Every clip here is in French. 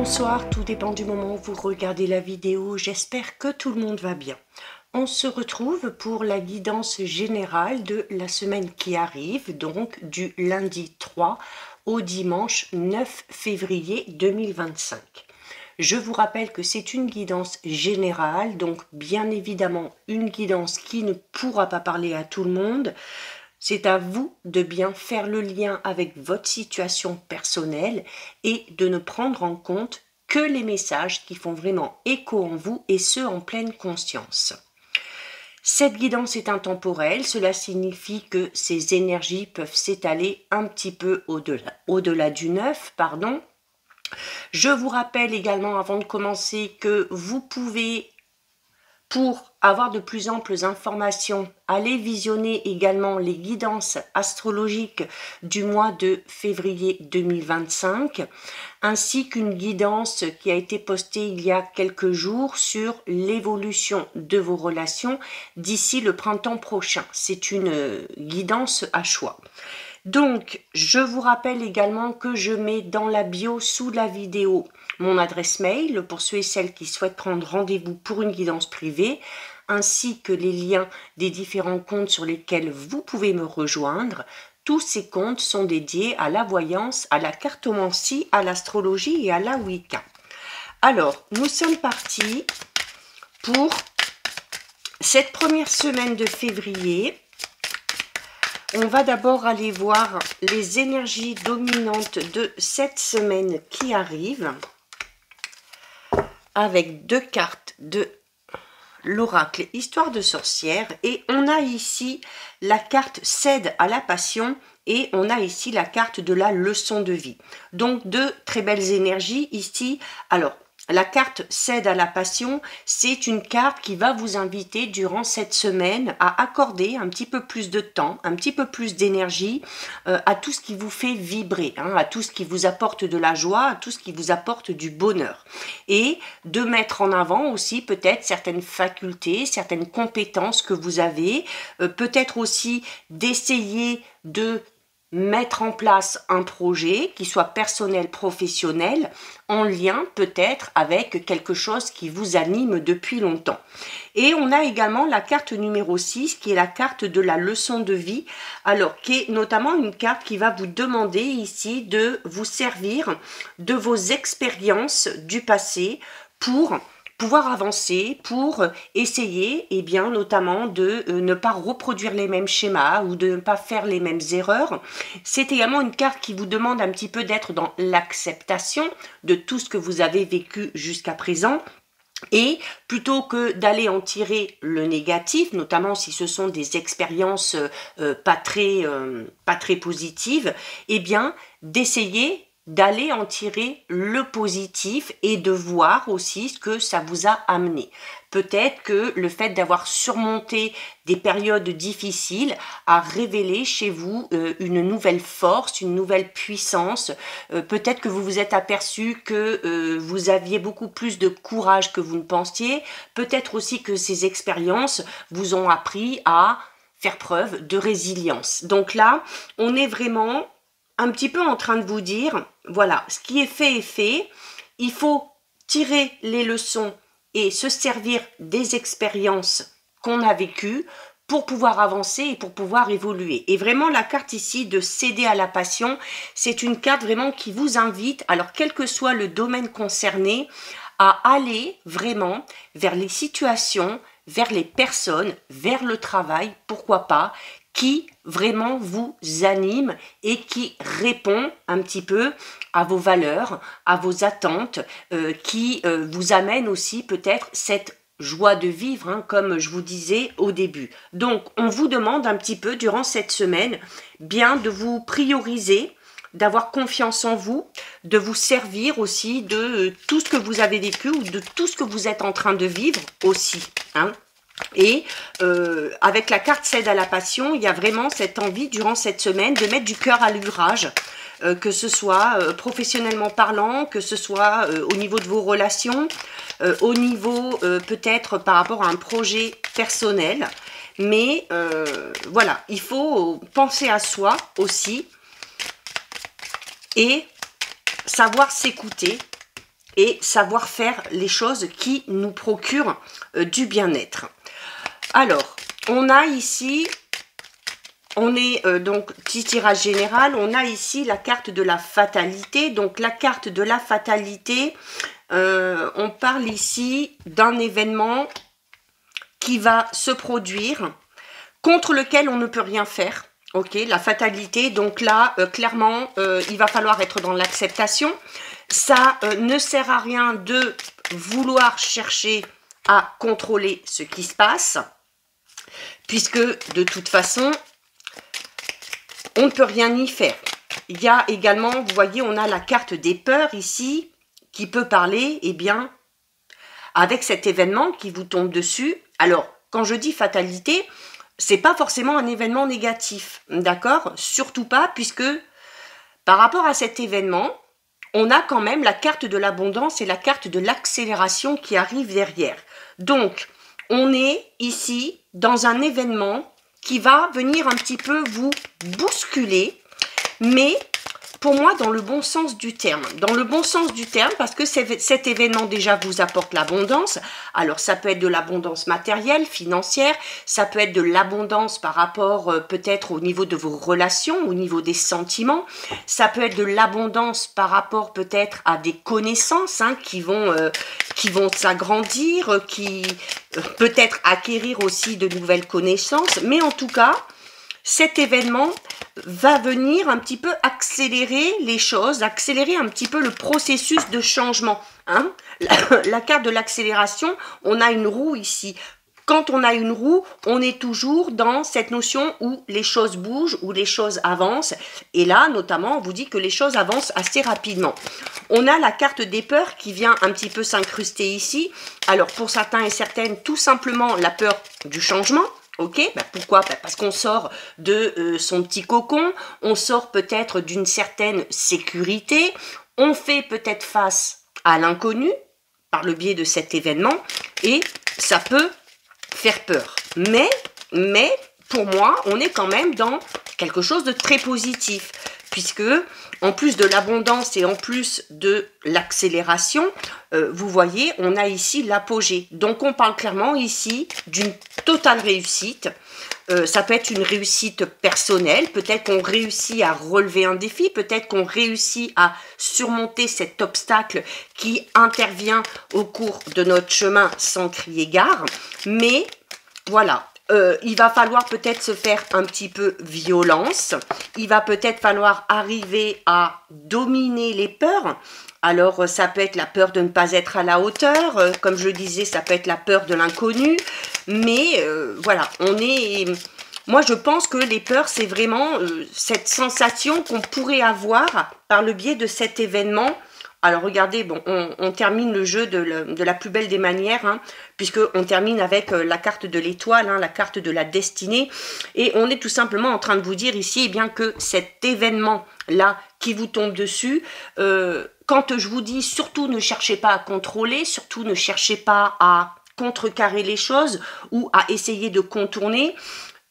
bonsoir, tout dépend du moment où vous regardez la vidéo, j'espère que tout le monde va bien. On se retrouve pour la guidance générale de la semaine qui arrive, donc du lundi 3 au dimanche 9 février 2025. Je vous rappelle que c'est une guidance générale, donc bien évidemment une guidance qui ne pourra pas parler à tout le monde. C'est à vous de bien faire le lien avec votre situation personnelle et de ne prendre en compte que les messages qui font vraiment écho en vous et ce en pleine conscience. Cette guidance est intemporelle, cela signifie que ces énergies peuvent s'étaler un petit peu au-delà du 9, pardon. Je vous rappelle également avant de commencer que vous pouvez, pour avoir de plus amples informations, aller visionner également les guidances astrologiques du mois de février 2025, ainsi qu'une guidance qui a été postée il y a quelques jours sur l'évolution de vos relations d'ici le printemps prochain. C'est une guidance à choix. Donc, je vous rappelle également que je mets dans la bio sous la vidéo mon adresse mail pour ceux et celles qui souhaitent prendre rendez-vous pour une guidance privée, ainsi que les liens des différents comptes sur lesquels vous pouvez me rejoindre. Tous ces comptes sont dédiés à la voyance, à la cartomancie, à l'astrologie et à la Wicca. Alors, nous sommes partis pour cette première semaine de février. On va d'abord aller voir les énergies dominantes de cette semaine qui arrive avec deux cartes de l'oracle Histoire de sorcière et on a ici la carte Cède à la passion et on a ici la carte de la leçon de vie. Donc deux très belles énergies ici. Alors la carte Cède à la passion, c'est une carte qui va vous inviter durant cette semaine à accorder un petit peu plus de temps, un petit peu plus d'énergie à tout ce qui vous fait vibrer, à tout ce qui vous apporte de la joie, à tout ce qui vous apporte du bonheur. Et de mettre en avant aussi peut-être certaines facultés, certaines compétences que vous avez, peut-être aussi d'essayer de mettre en place un projet qui soit personnel, professionnel, en lien peut-être avec quelque chose qui vous anime depuis longtemps. Et on a également la carte numéro 6 qui est la carte de la leçon de vie, alors qui est notamment une carte qui va vous demander ici de vous servir de vos expériences du passé pour pouvoir avancer, pour essayer, et bien notamment de ne pas reproduire les mêmes schémas ou de ne pas faire les mêmes erreurs. C'est également une carte qui vous demande un petit peu d'être dans l'acceptation de tout ce que vous avez vécu jusqu'à présent. Et plutôt que d'aller en tirer le négatif, notamment si ce sont des expériences pas très positives, eh bien d'essayer d'aller en tirer le positif et de voir aussi ce que ça vous a amené. Peut-être que le fait d'avoir surmonté des périodes difficiles a révélé chez vous une nouvelle force, une nouvelle puissance. Peut-être que vous vous êtes aperçu que vous aviez beaucoup plus de courage que vous ne pensiez. Peut-être aussi que ces expériences vous ont appris à faire preuve de résilience. Donc là, on est vraiment un petit peu en train de vous dire, voilà, ce qui est fait, il faut tirer les leçons et se servir des expériences qu'on a vécues pour pouvoir avancer et pour pouvoir évoluer. Et vraiment, la carte ici de céder à la passion, c'est une carte vraiment qui vous invite, alors quel que soit le domaine concerné, à aller vraiment vers les situations, vers les personnes, vers le travail, pourquoi pas, qui vraiment vous anime et qui répond un petit peu à vos valeurs, à vos attentes, qui vous amène aussi peut-être cette joie de vivre, comme je vous disais au début. Donc, on vous demande un petit peu durant cette semaine, bien de vous prioriser, d'avoir confiance en vous, de vous servir aussi de tout ce que vous avez vécu ou de tout ce que vous êtes en train de vivre aussi, Et avec la carte Cède à la passion, il y a vraiment cette envie durant cette semaine de mettre du cœur à l'ouvrage, que ce soit professionnellement parlant, que ce soit au niveau de vos relations, au niveau peut-être par rapport à un projet personnel. Mais voilà, il faut penser à soi aussi et savoir s'écouter et savoir faire les choses qui nous procurent du bien-être. Alors, on a ici, on est donc petit tirage général, on a ici la carte de la fatalité. Donc la carte de la fatalité, on parle ici d'un événement qui va se produire, contre lequel on ne peut rien faire. Ok, la fatalité, donc là, clairement, il va falloir être dans l'acceptation. Ça ne sert à rien de vouloir chercher à contrôler ce qui se passe, puisque de toute façon, on ne peut rien y faire. Il y a également, vous voyez, on a la carte des peurs ici, qui peut parler, eh bien, avec cet événement qui vous tombe dessus. Alors, quand je dis fatalité, c'est pas forcément un événement négatif, d'accord? Surtout pas, puisque par rapport à cet événement, on a quand même la carte de l'abondance et la carte de l'accélération qui arrive derrière. Donc, on est ici dans un événement qui va venir un petit peu vous bousculer, mais pour moi, dans le bon sens du terme. Dans le bon sens du terme, parce que cet événement déjà vous apporte l'abondance. Alors, ça peut être de l'abondance matérielle, financière, ça peut être de l'abondance par rapport peut-être au niveau de vos relations, au niveau des sentiments. Ça peut être de l'abondance par rapport peut-être à des connaissances qui vont s'agrandir, qui peut-être acquérir aussi de nouvelles connaissances. Mais en tout cas, cet événement va venir un petit peu accélérer les choses, accélérer un petit peu le processus de changement. La carte de l'accélération, on a une roue ici. Quand on a une roue, on est toujours dans cette notion où les choses bougent, où les choses avancent. Et là, notamment, on vous dit que les choses avancent assez rapidement. On a la carte des peurs qui vient un petit peu s'incruster ici. Alors, pour certains et certaines, tout simplement la peur du changement. Ok, pourquoi? Parce qu'on sort de son petit cocon, on sort peut-être d'une certaine sécurité, on fait peut-être face à l'inconnu par le biais de cet événement et ça peut faire peur. Mais pour moi, on est quand même dans quelque chose de très positif, puisque en plus de l'abondance et en plus de l'accélération, vous voyez, on a ici l'apogée. Donc on parle clairement ici d'une totale réussite. Ça peut être une réussite personnelle, peut-être qu'on réussit à relever un défi, peut-être qu'on réussit à surmonter cet obstacle qui intervient au cours de notre chemin sans crier gare. Mais voilà. Il va falloir peut-être se faire un petit peu violence. Il va peut-être falloir arriver à dominer les peurs. Alors, ça peut être la peur de ne pas être à la hauteur. Comme je le disais, ça peut être la peur de l'inconnu. Mais voilà, moi, je pense que les peurs, c'est vraiment cette sensation qu'on pourrait avoir par le biais de cet événement. Alors regardez, bon, on termine le jeu de la plus belle des manières, puisqu'on termine avec la carte de l'étoile, la carte de la destinée. Et on est tout simplement en train de vous dire ici bien que cet événement-là qui vous tombe dessus, quand je vous dis surtout ne cherchez pas à contrôler, surtout ne cherchez pas à contrecarrer les choses ou à essayer de contourner,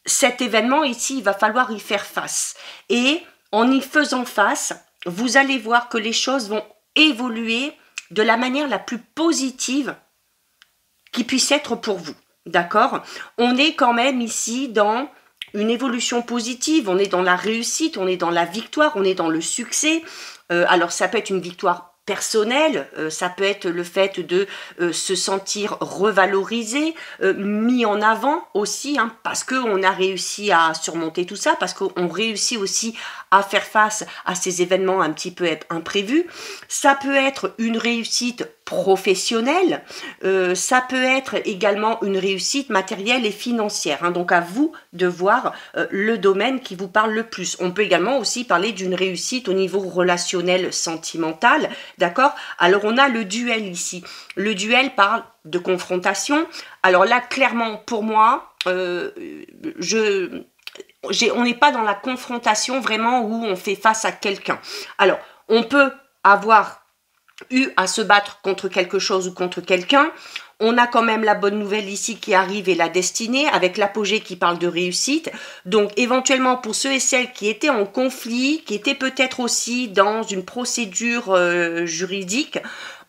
cet événement ici, il va falloir y faire face. Et en y faisant face, vous allez voir que les choses vont évoluer de la manière la plus positive qui puisse être pour vous, d'accord? On est quand même ici dans une évolution positive, on est dans la réussite, on est dans la victoire, on est dans le succès. Alors ça peut être une victoire personnelle, ça peut être le fait de se sentir revalorisé, mis en avant aussi, parce qu'on a réussi à surmonter tout ça, parce qu'on réussit aussi à faire face à ces événements un petit peu imprévus. Ça peut être une réussite professionnelle, ça peut être également une réussite matérielle et financière. Donc à vous de voir le domaine qui vous parle le plus. On peut également aussi parler d'une réussite au niveau relationnel, sentimental, d'accord? Alors on a le duel ici. Le duel parle de confrontation. Alors là, clairement, pour moi, on n'est pas dans la confrontation vraiment où on fait face à quelqu'un. Alors, on peut avoir eu à se battre contre quelque chose ou contre quelqu'un. On a quand même la bonne nouvelle ici qui arrive et la destinée avec l'apogée qui parle de réussite. Donc éventuellement pour ceux et celles qui étaient en conflit, qui étaient peut-être aussi dans une procédure juridique,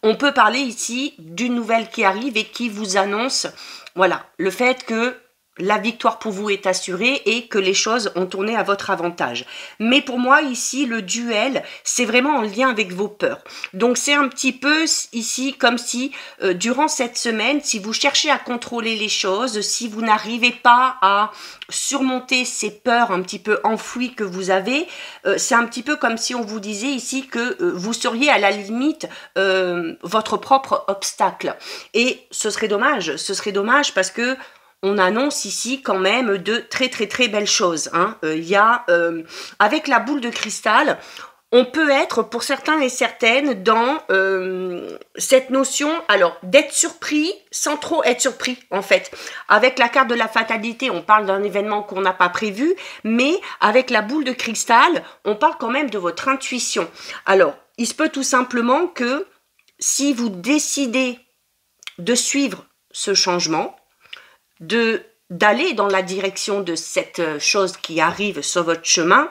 On peut parler ici d'une nouvelle qui arrive et qui vous annonce, voilà, le fait que la victoire pour vous est assurée et que les choses ont tourné à votre avantage. Mais pour moi, ici, le duel, c'est vraiment en lien avec vos peurs. Donc, c'est un petit peu ici comme si, durant cette semaine, si vous cherchez à contrôler les choses, si vous n'arrivez pas à surmonter ces peurs un petit peu enfouies que vous avez, c'est un petit peu comme si on vous disait ici que vous seriez à la limite votre propre obstacle. Et ce serait dommage parce que on annonce ici quand même de très belles choses. Hein. Avec la boule de cristal, on peut être pour certains et certaines dans cette notion, alors d'être surpris sans trop être surpris en fait. Avec la carte de la fatalité, on parle d'un événement qu'on n'a pas prévu, mais avec la boule de cristal, on parle quand même de votre intuition. Alors, il se peut tout simplement que si vous décidez de suivre ce changement, d'aller dans la direction de cette chose qui arrive sur votre chemin,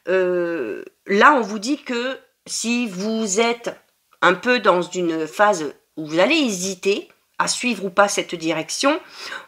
là on vous dit que si vous êtes un peu dans une phase où vous allez hésiter à suivre ou pas cette direction,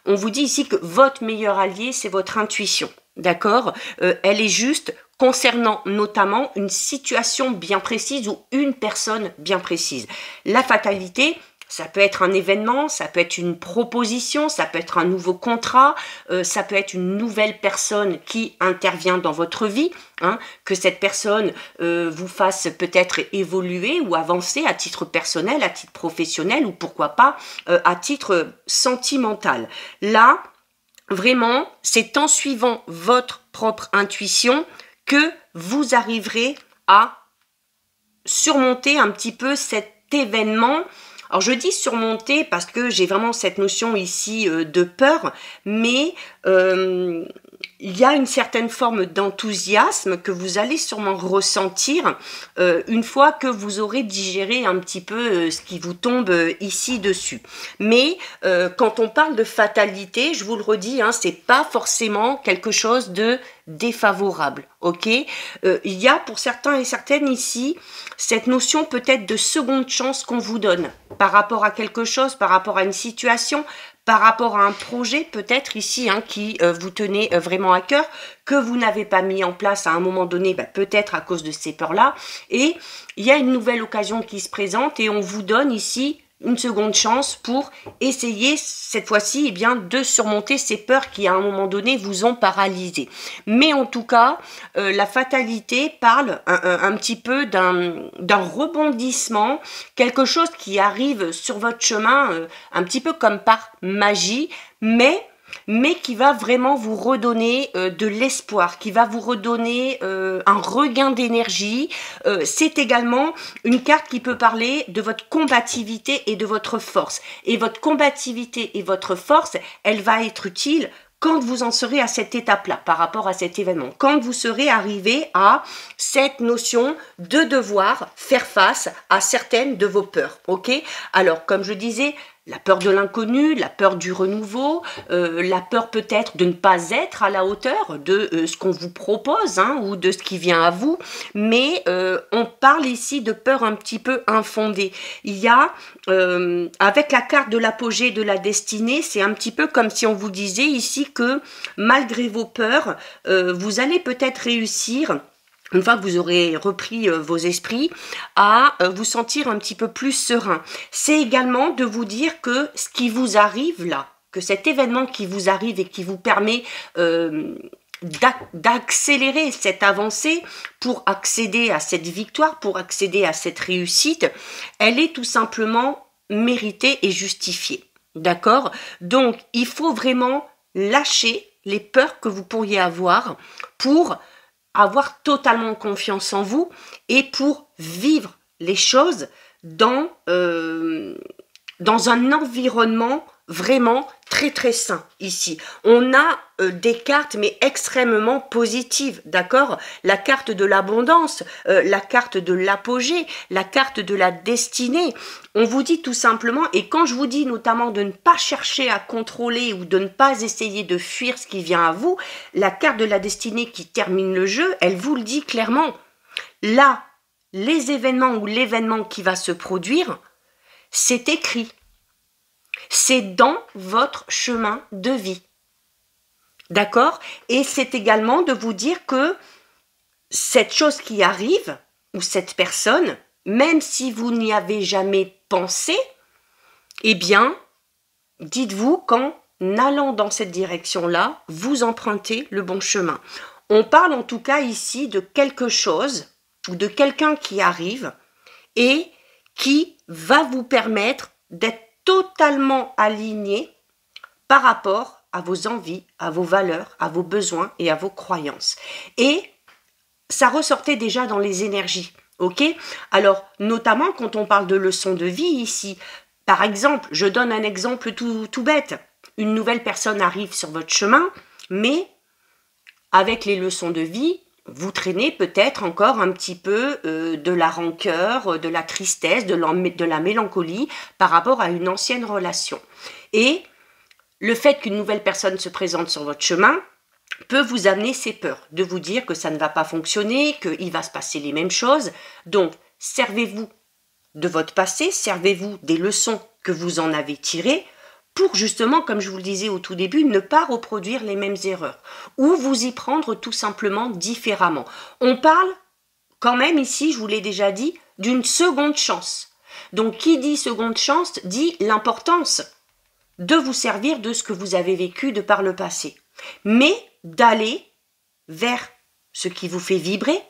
on vous dit ici que votre meilleur allié c'est votre intuition, d'accord, elle est juste concernant notamment une situation bien précise ou une personne bien précise. La fatalité, ça peut être un événement, ça peut être une proposition, ça peut être un nouveau contrat, ça peut être une nouvelle personne qui intervient dans votre vie, hein, que cette personne vous fasse peut-être évoluer ou avancer à titre personnel, à titre professionnel ou pourquoi pas à titre sentimental. Là, vraiment, c'est en suivant votre propre intuition que vous arriverez à surmonter un petit peu cet événement. Alors je dis surmonter parce que j'ai vraiment cette notion ici de peur, mais il y a une certaine forme d'enthousiasme que vous allez sûrement ressentir une fois que vous aurez digéré un petit peu ce qui vous tombe ici dessus. Mais quand on parle de fatalité, je vous le redis, hein, c'est pas forcément quelque chose de défavorable, ok. Il y a pour certains et certaines ici cette notion peut-être de seconde chance qu'on vous donne par rapport à quelque chose, par rapport à une situation, par rapport à un projet peut-être ici hein, qui vous tenait vraiment à cœur, que vous n'avez pas mis en place à un moment donné, peut-être à cause de ces peurs-là. Et il y a une nouvelle occasion qui se présente et on vous donne ici une seconde chance pour essayer cette fois-ci eh bien, de surmonter ces peurs qui à un moment donné vous ont paralysé. Mais en tout cas, la fatalité parle un petit peu d'un rebondissement, quelque chose qui arrive sur votre chemin un petit peu comme par magie, mais qui va vraiment vous redonner de l'espoir, qui va vous redonner un regain d'énergie. C'est également une carte qui peut parler de votre combativité et de votre force. Et votre combativité et votre force, elle va être utile quand vous en serez à cette étape-là, par rapport à cet événement, quand vous serez arrivé à cette notion de devoir faire face à certaines de vos peurs, ok? Alors, comme je disais, la peur de l'inconnu, la peur du renouveau, la peur peut-être de ne pas être à la hauteur de ce qu'on vous propose hein, ou de ce qui vient à vous, mais on parle ici de peur un petit peu infondée. Il y a, avec la carte de l'apogée de la destinée, c'est un petit peu comme si on vous disait ici que malgré vos peurs, vous allez peut-être réussir, une fois que vous aurez repris vos esprits, à vous sentir un petit peu plus serein. C'est également de vous dire que ce qui vous arrive là, que cet événement qui vous arrive et qui vous permet d'accélérer cette avancée pour accéder à cette victoire, pour accéder à cette réussite, elle est tout simplement méritée et justifiée. D'accord? Donc, il faut vraiment lâcher les peurs que vous pourriez avoir pour avoir totalement confiance en vous et pour vivre les choses dans un environnement vraiment très sain ici. On a des cartes mais extrêmement positives, d'accord? La carte de l'abondance, la carte de l'apogée, la carte de la destinée. On vous dit tout simplement, et quand je vous dis notamment de ne pas chercher à contrôler ou de ne pas essayer de fuir ce qui vient à vous, la carte de la destinée qui termine le jeu, elle vous le dit clairement. Là, les événements ou l'événement qui va se produire, c'est écrit. C'est dans votre chemin de vie. D'accord? Et c'est également de vous dire que cette chose qui arrive, ou cette personne, même si vous n'y avez jamais pensé, eh bien, dites-vous qu'en allant dans cette direction-là, vous empruntez le bon chemin. On parle en tout cas ici de quelque chose, ou de quelqu'un qui arrive, et qui va vous permettre d'être totalement aligné par rapport à vos envies, à vos valeurs, à vos besoins et à vos croyances. Et ça ressortait déjà dans les énergies, ok? Alors, notamment quand on parle de leçons de vie ici, par exemple, je donne un exemple tout bête. Une nouvelle personne arrive sur votre chemin, mais avec les leçons de vie, vous traînez peut-être encore un petit peu de la rancœur, de la tristesse, de la mélancolie par rapport à une ancienne relation. Et le fait qu'une nouvelle personne se présente sur votre chemin peut vous amener ces peurs, de vous dire que ça ne va pas fonctionner, qu'il va se passer les mêmes choses. Donc, servez-vous de votre passé, servez-vous des leçons que vous en avez tirées pour justement, comme je vous le disais au tout début, ne pas reproduire les mêmes erreurs ou vous y prendre tout simplement différemment. On parle quand même ici, je vous l'ai déjà dit, d'une seconde chance. Donc, qui dit seconde chance dit l'importance de vous servir de ce que vous avez vécu de par le passé, mais d'aller vers ce qui vous fait vibrer,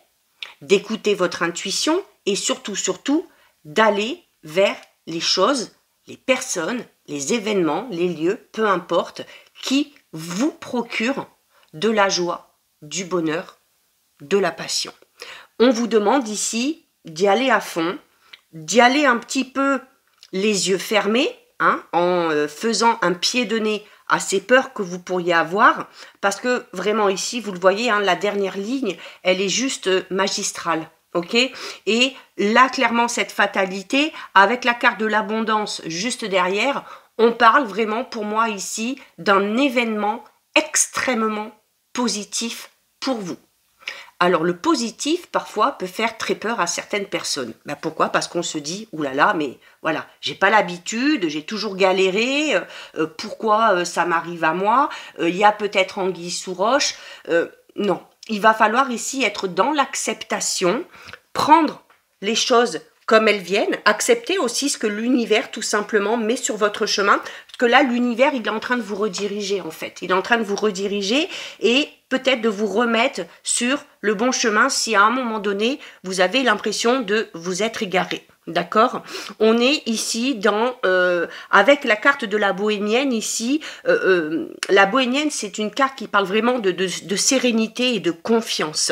d'écouter votre intuition et surtout, d'aller vers les choses, les personnes, les événements, les lieux, peu importe, qui vous procurent de la joie, du bonheur, de la passion. On vous demande ici d'y aller à fond, d'y aller un petit peu les yeux fermés, en faisant un pied de nez à ces peurs que vous pourriez avoir, parce que vraiment ici, vous le voyez, la dernière ligne, elle est juste magistrale. Ok? Et là, clairement, cette fatalité, avec la carte de l'abondance juste derrière, on parle vraiment pour moi ici d'un événement extrêmement positif pour vous. Alors le positif parfois peut faire très peur à certaines personnes. Pourquoi? Parce qu'on se dit oulala, mais voilà, j'ai pas l'habitude, j'ai toujours galéré, pourquoi ça m'arrive à moi? Il y a peut-être anguille sous roche. Non, il va falloir ici être dans l'acceptation, prendre les choses comme elles viennent, accepter aussi ce que l'univers tout simplement met sur votre chemin, parce que là l'univers il est en train de vous rediriger en fait, il est en train de vous rediriger et peut-être de vous remettre sur le bon chemin si à un moment donné vous avez l'impression de vous être égaré. D'accord? On est ici dans avec la carte de la bohémienne ici. La bohémienne, c'est une carte qui parle vraiment de sérénité et de confiance.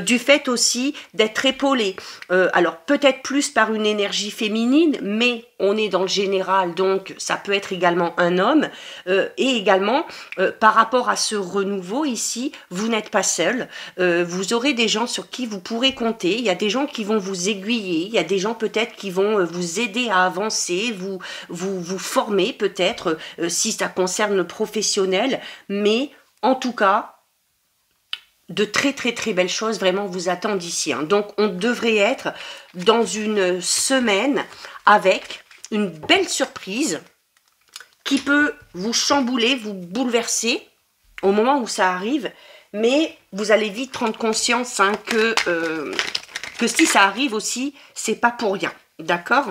Du fait aussi d'être épaulé. Alors peut-être plus par une énergie féminine, mais on est dans le général, donc ça peut être également un homme. Et également, par rapport à ce renouveau ici, vous n'êtes pas seul. Vous aurez des gens sur qui vous pourrez compter. Il y a des gens qui vont vous aiguiller. Il y a des gens peut-être qui vont vous aider à avancer, vous former peut-être si ça concerne le professionnel, mais en tout cas, de très très très belles choses vraiment vous attendent ici. Donc on devrait être dans une semaine avec une belle surprise qui peut vous chambouler, vous bouleverser au moment où ça arrive, mais vous allez vite prendre conscience que si ça arrive aussi, c'est pas pour rien. D'accord?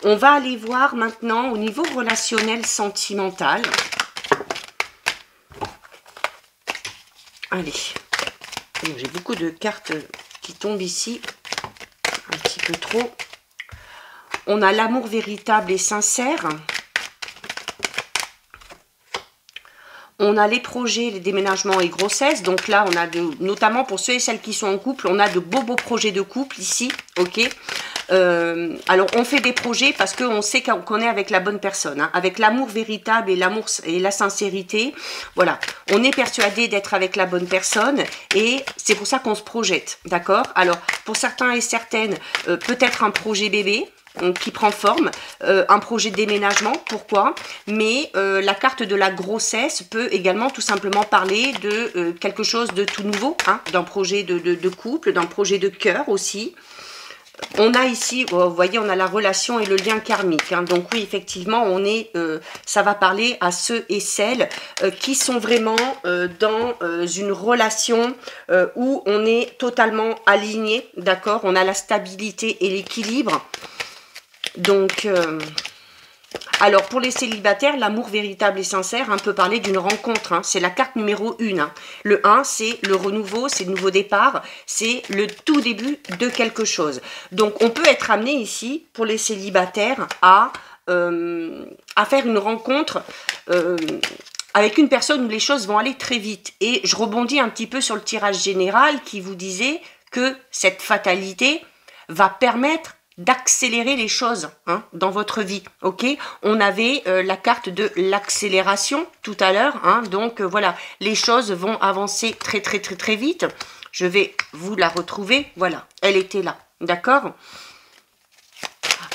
On va aller voir maintenant au niveau relationnel sentimental. Allez. J'ai beaucoup de cartes qui tombent ici. Un petit peu trop. On a l'amour véritable et sincère. On a les projets, les déménagements et grossesses. Donc là, on a notamment pour ceux et celles qui sont en couple, on a de beaux projets de couple ici. Ok? Alors on fait des projets parce qu'on sait qu'on est avec la bonne personne, avec l'amour véritable et l'amour et la sincérité. Voilà, on est persuadé d'être avec la bonne personne et c'est pour ça qu'on se projette, d'accord? Alors pour certains et certaines, peut-être un projet bébé qui prend forme, un projet de déménagement, pourquoi? Mais la carte de la grossesse peut également tout simplement parler de quelque chose de tout nouveau, d'un projet de couple, d'un projet de cœur aussi. On a ici, vous voyez, on a la relation et le lien karmique. Hein. Donc oui, effectivement, on est, ça va parler à ceux et celles qui sont vraiment dans une relation où on est totalement aligné, d'accord? On a la stabilité et l'équilibre. Donc, alors pour les célibataires, l'amour véritable et sincère hein, peut parler d'une rencontre. Hein. C'est la carte numéro 1. Hein. Le 1, c'est le renouveau, c'est le nouveau départ, c'est le tout début de quelque chose. Donc on peut être amené ici, pour les célibataires, à faire une rencontre avec une personne où les choses vont aller très vite. Et je rebondis un petit peu sur le tirage général qui vous disait que cette fatalité va permettre d'accélérer les choses hein, dans votre vie, ok? On avait la carte de l'accélération tout à l'heure, hein, donc voilà, les choses vont avancer très très très très vite. Je vais vous la retrouver, voilà, elle était là, d'accord?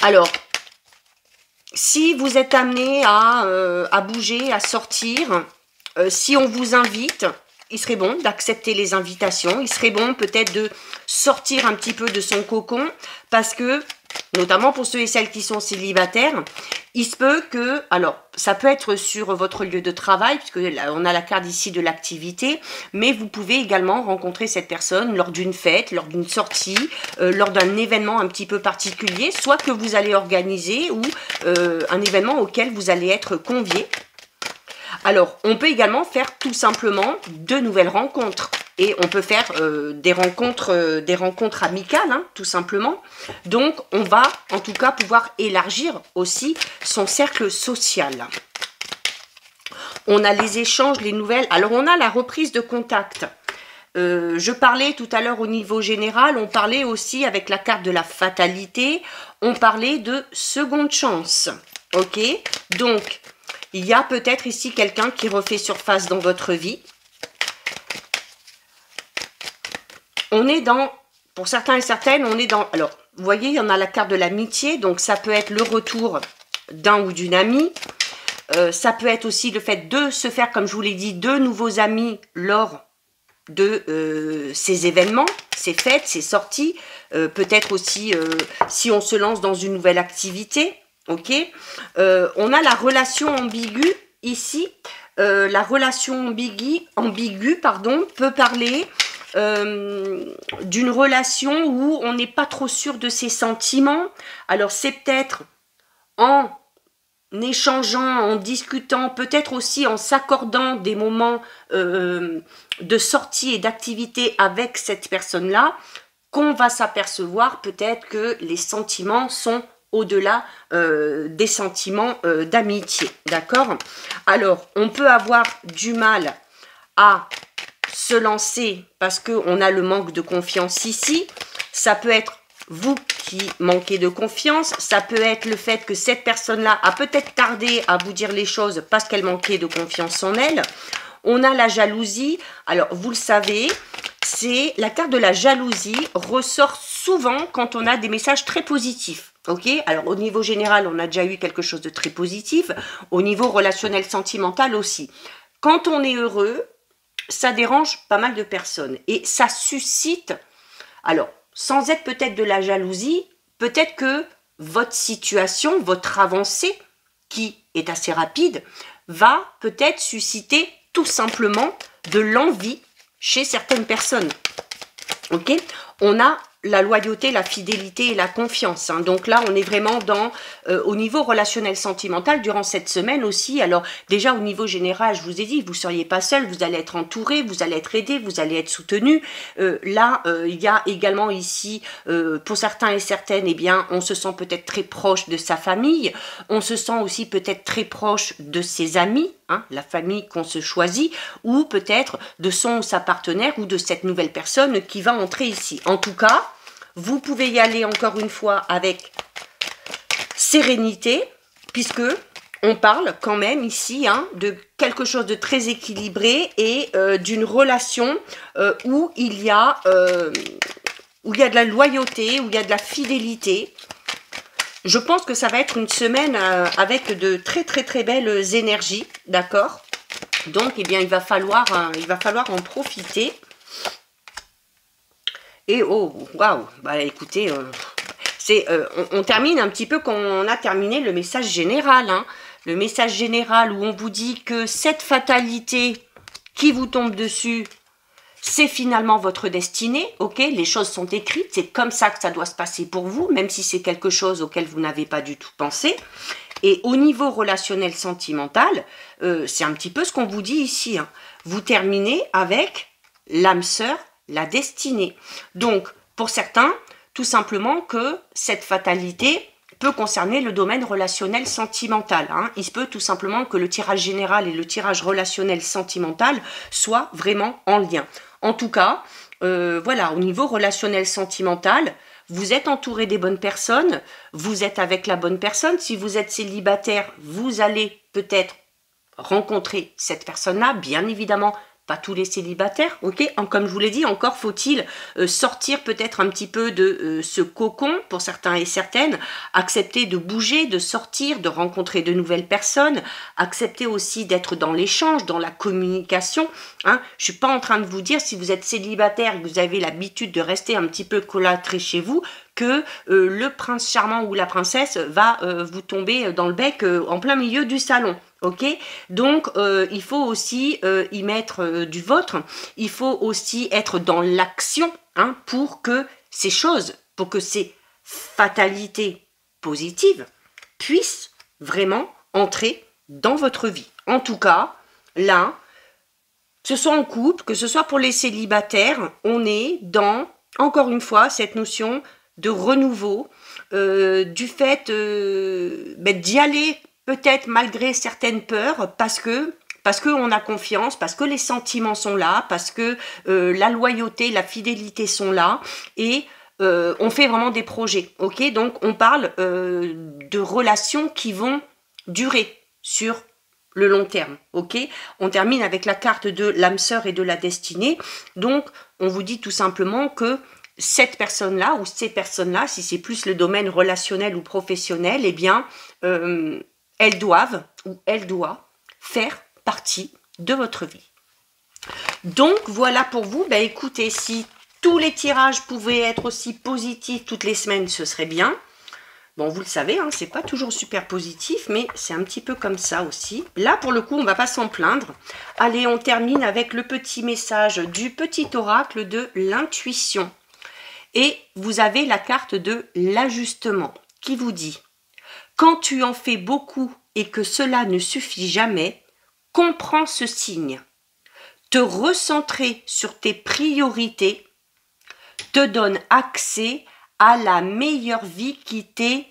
Alors, si vous êtes amené à bouger, à sortir, si on vous invite, il serait bon d'accepter les invitations, il serait bon peut-être de sortir un petit peu de son cocon, parce que, notamment pour ceux et celles qui sont célibataires, il se peut que, alors, ça peut être sur votre lieu de travail, puisque là, on a la carte ici de l'activité, mais vous pouvez également rencontrer cette personne lors d'une fête, lors d'une sortie, lors d'un événement un petit peu particulier, soit que vous allez organiser ou un événement auquel vous allez être convié. Alors, on peut également faire tout simplement de nouvelles rencontres. Et on peut faire des rencontres amicales, hein, tout simplement. Donc, on va en tout cas pouvoir élargir aussi son cercle social. On a les échanges, les nouvelles. Alors, on a la reprise de contact. Je parlais tout à l'heure au niveau général, on parlait aussi avec la carte de la fatalité, on parlait de seconde chance. Ok? Donc, il y a peut-être ici quelqu'un qui refait surface dans votre vie. On est dans, pour certains et certaines, on est dans, alors, vous voyez, il y en a la carte de l'amitié, donc ça peut être le retour d'un ou d'une amie. Ça peut être aussi le fait de se faire, comme je vous l'ai dit, de nouveaux amis lors de ces événements, ces fêtes, ces sorties. Peut-être aussi si on se lance dans une nouvelle activité. Ok, on a la relation ambiguë ici. La relation ambiguë, pardon, peut parler d'une relation où on n'est pas trop sûr de ses sentiments. Alors c'est peut-être en échangeant, en discutant, peut-être aussi en s'accordant des moments de sortie et d'activité avec cette personne-là, qu'on va s'apercevoir peut-être que les sentiments sont au-delà des sentiments d'amitié, d'accord? Alors, on peut avoir du mal à se lancer parce qu'on a le manque de confiance ici. Ça peut être vous qui manquez de confiance. Ça peut être le fait que cette personne-là a peut-être tardé à vous dire les choses parce qu'elle manquait de confiance en elle. On a la jalousie. Alors, vous le savez, c'est la carte de la jalousie ressort souvent quand on a des messages très positifs. Ok, alors au niveau général, on a déjà eu quelque chose de très positif. Au niveau relationnel sentimental aussi. Quand on est heureux, ça dérange pas mal de personnes. Et ça suscite, alors, sans être peut-être de la jalousie, peut-être que votre situation, votre avancée, qui est assez rapide, va peut-être susciter tout simplement de l'envie chez certaines personnes. Ok, on a la loyauté, la fidélité et la confiance. Hein. Donc là, on est vraiment dans au niveau relationnel sentimental durant cette semaine aussi. Alors déjà au niveau général, je vous ai dit, vous ne seriez pas seul, vous allez être entouré, vous allez être aidé, vous allez être soutenu. Là, il y a également ici, pour certains et certaines, eh bien, on se sent peut-être très proche de sa famille. On se sent aussi peut-être très proche de ses amis, hein, la famille qu'on se choisit, ou peut-être de son ou sa partenaire ou de cette nouvelle personne qui va entrer ici. En tout cas, vous pouvez y aller encore une fois avec sérénité, puisque on parle quand même ici hein, de quelque chose de très équilibré et d'une relation où il y a de la loyauté, où il y a de la fidélité. Je pense que ça va être une semaine avec de très très très belles énergies, d'accord? Donc, eh bien, il va falloir en profiter. Et oh, waouh, bah écoutez, on termine un petit peu quand on a terminé le message général. Hein. Le message général où on vous dit que cette fatalité qui vous tombe dessus, c'est finalement votre destinée, ok? Les choses sont écrites, c'est comme ça que ça doit se passer pour vous, même si c'est quelque chose auquel vous n'avez pas du tout pensé. Et au niveau relationnel sentimental, c'est un petit peu ce qu'on vous dit ici. Hein. Vous terminez avec l'âme sœur, la destinée. Donc, pour certains, tout simplement que cette fatalité peut concerner le domaine relationnel sentimental. Hein. Il se peut tout simplement que le tirage général et le tirage relationnel sentimental soient vraiment en lien. En tout cas, voilà, au niveau relationnel sentimental, vous êtes entouré des bonnes personnes, vous êtes avec la bonne personne. Si vous êtes célibataire, vous allez peut-être rencontrer cette personne-là, bien évidemment, pas tous les célibataires, ok? Comme je vous l'ai dit, encore faut-il sortir peut-être un petit peu de ce cocon, pour certains et certaines, accepter de bouger, de sortir, de rencontrer de nouvelles personnes, accepter aussi d'être dans l'échange, dans la communication. Hein. Je suis pas en train de vous dire, si vous êtes célibataire et que vous avez l'habitude de rester un petit peu colâtré chez vous, que le prince charmant ou la princesse va vous tomber dans le bec en plein milieu du salon. Ok, donc il faut aussi y mettre du vôtre, il faut aussi être dans l'action hein, pour que ces choses, pour que ces fatalités positives puissent vraiment entrer dans votre vie. En tout cas, là, que ce soit en couple, que ce soit pour les célibataires, on est dans, encore une fois, cette notion de renouveau, du fait d'y aller peut-être malgré certaines peurs, parce que on a confiance, parce que les sentiments sont là, parce que la loyauté, la fidélité sont là, et on fait vraiment des projets, ok? Donc on parle de relations qui vont durer sur le long terme, ok? On termine avec la carte de l'âme sœur et de la destinée, donc on vous dit tout simplement que cette personne-là, ou ces personnes-là, si c'est plus le domaine relationnel ou professionnel, eh bien, elles doivent ou elle doit faire partie de votre vie. Donc voilà pour vous. Ben, écoutez, si tous les tirages pouvaient être aussi positifs toutes les semaines, ce serait bien. Bon, vous le savez, hein, c'est pas toujours super positif, mais c'est un petit peu comme ça aussi. Là, pour le coup, on va pas s'en plaindre. Allez, on termine avec le petit message du petit oracle de l'intuition. Et vous avez la carte de l'ajustement qui vous dit: quand tu en fais beaucoup et que cela ne suffit jamais, comprends ce signe. Te recentrer sur tes priorités te donne accès à la meilleure vie qui t'est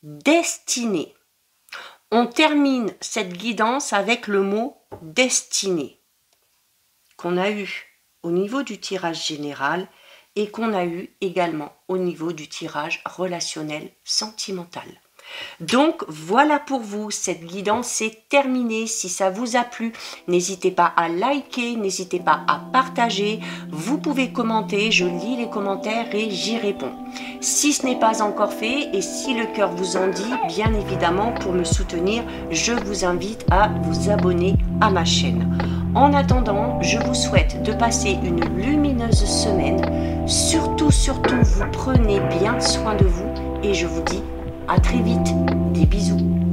destinée. On termine cette guidance avec le mot destinée qu'on a eu au niveau du tirage général et qu'on a eu également au niveau du tirage relationnel sentimental. Donc voilà pour vous, cette guidance est terminée. Si ça vous a plu, n'hésitez pas à liker, n'hésitez pas à partager. Vous pouvez commenter, je lis les commentaires et j'y réponds. Si ce n'est pas encore fait et si le cœur vous en dit, bien évidemment pour me soutenir, je vous invite à vous abonner à ma chaîne. En attendant, je vous souhaite de passer une lumineuse semaine. Surtout, vous prenez bien soin de vous et je vous dis à très vite, des bisous.